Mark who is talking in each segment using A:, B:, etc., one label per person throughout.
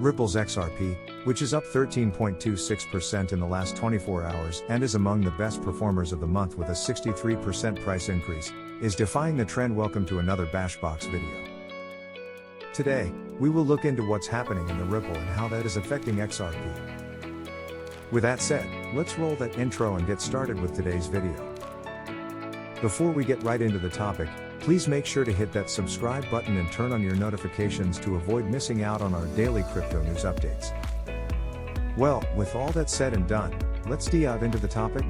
A: Ripple's XRP, which is up 13.26% in the last 24 hours and is among the best performers of the month with a 63% price increase, is defying the trend. Welcome to another Bashbox video. Today, we will look into what's happening in the Ripple and how that is affecting XRP. With that said, let's roll that intro and get started with today's video. Before we get right into the topic, please make sure to hit that subscribe button and turn on your notifications to avoid missing out on our daily crypto news updates. Well, with all that said and done, let's dive into the topic.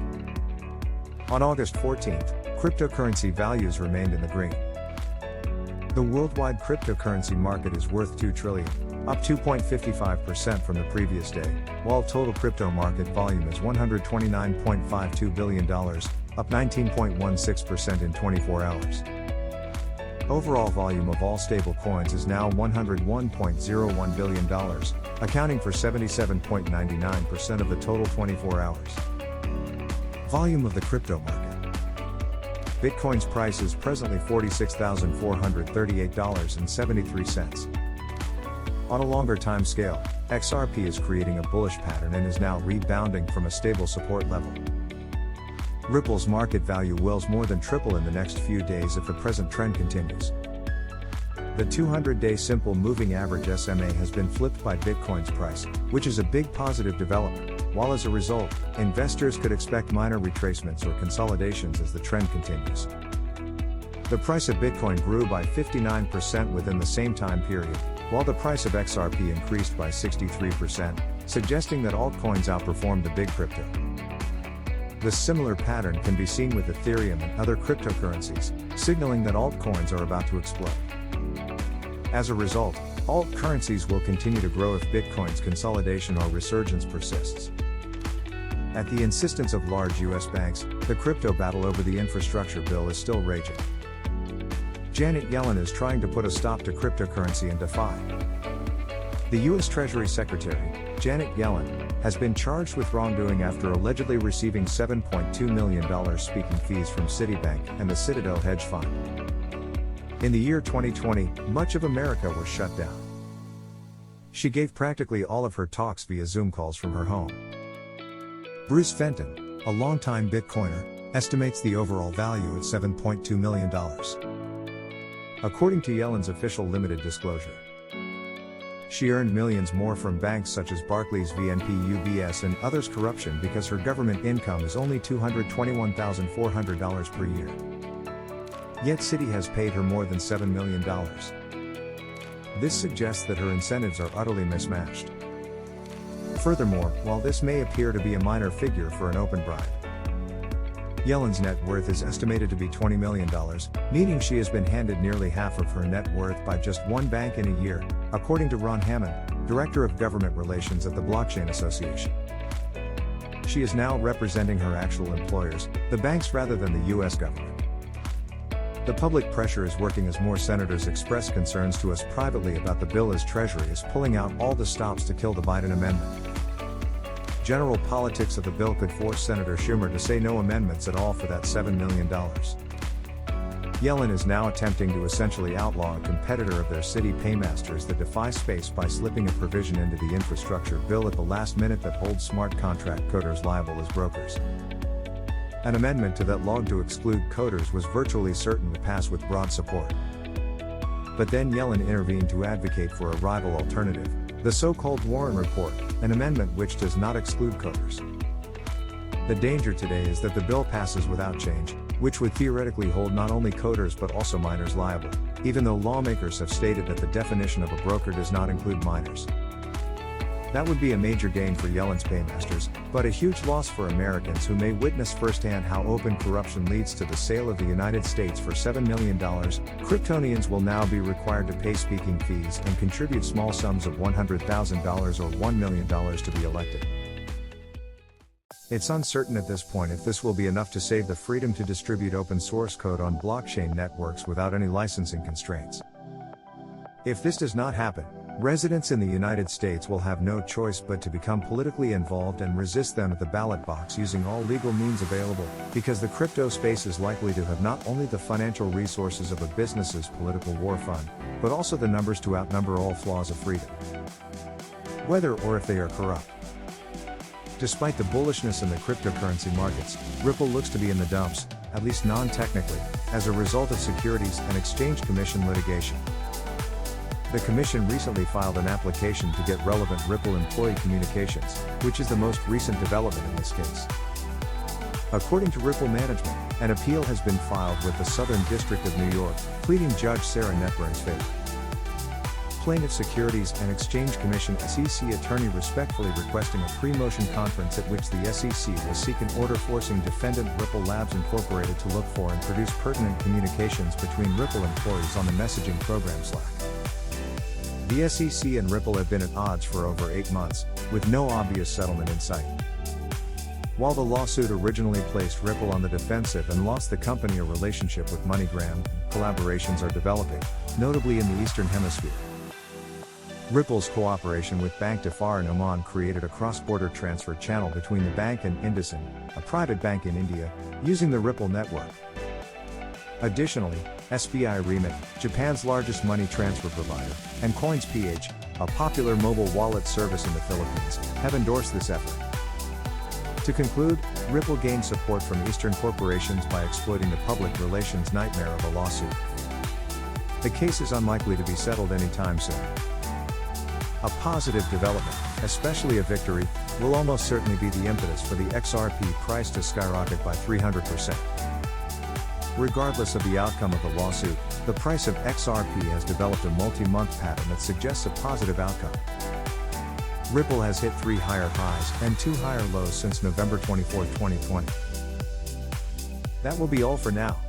A: On August 14th, cryptocurrency values remained in the green. The worldwide cryptocurrency market is worth $2 trillion, up 2.55% from the previous day, while total crypto market volume is $129.52 billion, up 19.16% in 24 hours. Overall volume of all stable coins is now $101.01 billion, accounting for 77.99% of the total 24 hours. Volume of the crypto market. Bitcoin's price is presently $46,438.73. On a longer time scale, XRP is creating a bullish pattern and is now rebounding from a stable support level. Ripple's market value will more than triple in the next few days if the present trend continues. The 200-day simple moving average SMA has been flipped by Bitcoin's price, which is a big positive development, while as a result, investors could expect minor retracements or consolidations as the trend continues. The price of Bitcoin grew by 59% within the same time period, while the price of XRP increased by 63%, suggesting that altcoins outperformed the big crypto. This similar pattern can be seen with Ethereum and other cryptocurrencies, signaling that altcoins are about to explode. As a result, alt currencies will continue to grow if Bitcoin's consolidation or resurgence persists. At the insistence of large US banks, the crypto battle over the infrastructure bill is still raging. Janet Yellen is trying to put a stop to cryptocurrency and DeFi. The US Treasury Secretary, Janet Yellen, has been charged with wrongdoing after allegedly receiving $7.2 million speaking fees from Citibank and the Citadel hedge fund. In the year 2020, much of America was shut down. She gave practically all of her talks via Zoom calls from her home. Bruce Fenton, a longtime Bitcoiner, estimates the overall value at $7.2 million. According to Yellen's official limited disclosure, she earned millions more from banks such as Barclays, VNP, UBS and others' corruption because her government income is only $221,400 per year. Yet Citi has paid her more than $7 million. This suggests that her incentives are utterly mismatched. Furthermore, while this may appear to be a minor figure for an open bribe, Yellen's net worth is estimated to be $20 million, meaning she has been handed nearly half of her net worth by just one bank in a year, according to Ron Hammond, Director of Government Relations at the Blockchain Association. She is now representing her actual employers, the banks rather than the US government. The public pressure is working as more senators express concerns to us privately about the bill as Treasury is pulling out all the stops to kill the Biden amendment. General politics of the bill could force Senator Schumer to say no amendments at all for that $7 million. Yellen is now attempting to essentially outlaw a competitor of their city paymasters that defy space by slipping a provision into the infrastructure bill at the last minute that holds smart contract coders liable as brokers. An amendment to that law to exclude coders was virtually certain to pass with broad support. But then Yellen intervened to advocate for a rival alternative, the so-called Warren Report, an amendment which does not exclude coders. The danger today is that the bill passes without change, which would theoretically hold not only coders but also miners liable, even though lawmakers have stated that the definition of a broker does not include miners. That would be a major gain for Yellen's paymasters, but a huge loss for Americans who may witness firsthand how open corruption leads to the sale of the United States for $7 million. Kryptonians will now be required to pay speaking fees and contribute small sums of $100,000 or $1 million to be elected. It's uncertain at this point if this will be enough to save the freedom to distribute open source code on blockchain networks without any licensing constraints. If this does not happen, residents in the United States will have no choice but to become politically involved and resist them at the ballot box using all legal means available, because the crypto space is likely to have not only the financial resources of a business's political war fund, but also the numbers to outnumber all flaws of freedom. whether or if they are corrupt. Despite the bullishness in the cryptocurrency markets, Ripple looks to be in the dumps, at least non-technically, as a result of Securities and Exchange Commission litigation. The Commission recently filed an application to get relevant Ripple employee communications, which is the most recent development in this case. According to Ripple management, an appeal has been filed with the Southern District of New York, pleading Judge Sarah Netburn's favor. Plaintiff Securities and Exchange Commission SEC attorney respectfully requesting a pre-motion conference at which the SEC will seek an order forcing defendant Ripple Labs Incorporated to look for and produce pertinent communications between Ripple employees on the messaging program Slack. The SEC and Ripple have been at odds for over 8 months, with no obvious settlement in sight. While the lawsuit originally placed Ripple on the defensive and lost the company a relationship with MoneyGram, collaborations are developing, notably in the Eastern Hemisphere. Ripple's cooperation with Bank Dhofar in Oman created a cross-border transfer channel between the bank and IndusInd, a private bank in India, using the Ripple network. Additionally, SBI Remit, Japan's largest money transfer provider, and CoinsPH, a popular mobile wallet service in the Philippines, have endorsed this effort. To conclude, Ripple gained support from Eastern corporations by exploiting the public relations nightmare of a lawsuit. The case is unlikely to be settled anytime soon. A positive development, especially a victory, will almost certainly be the impetus for the XRP price to skyrocket by 300%. Regardless of the outcome of the lawsuit, the price of XRP has developed a multi-month pattern that suggests a positive outcome. Ripple has hit 3 higher highs and 2 higher lows since November 24, 2020. That will be all for now.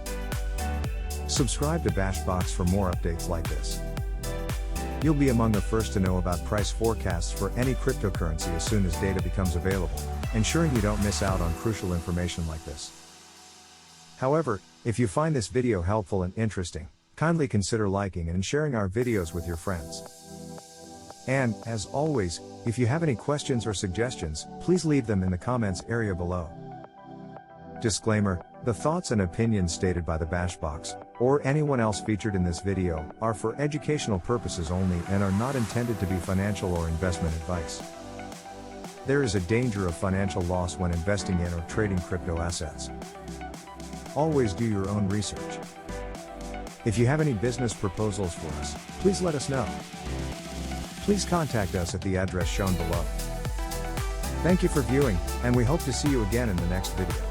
A: Subscribe to Bashbox for more updates like this. You'll be among the first to know about price forecasts for any cryptocurrency as soon as data becomes available, ensuring you don't miss out on crucial information like this. However, if you find this video helpful and interesting, kindly consider liking and sharing our videos with your friends. And, as always, if you have any questions or suggestions, please leave them in the comments area below. Disclaimer: the thoughts and opinions stated by the Bashbox, or anyone else featured in this video, are for educational purposes only and are not intended to be financial or investment advice. There is a danger of financial loss when investing in or trading crypto assets. Always do your own research. If you have any business proposals for us, please let us know. Please contact us at the address shown below. Thank you for viewing, and we hope to see you again in the next video.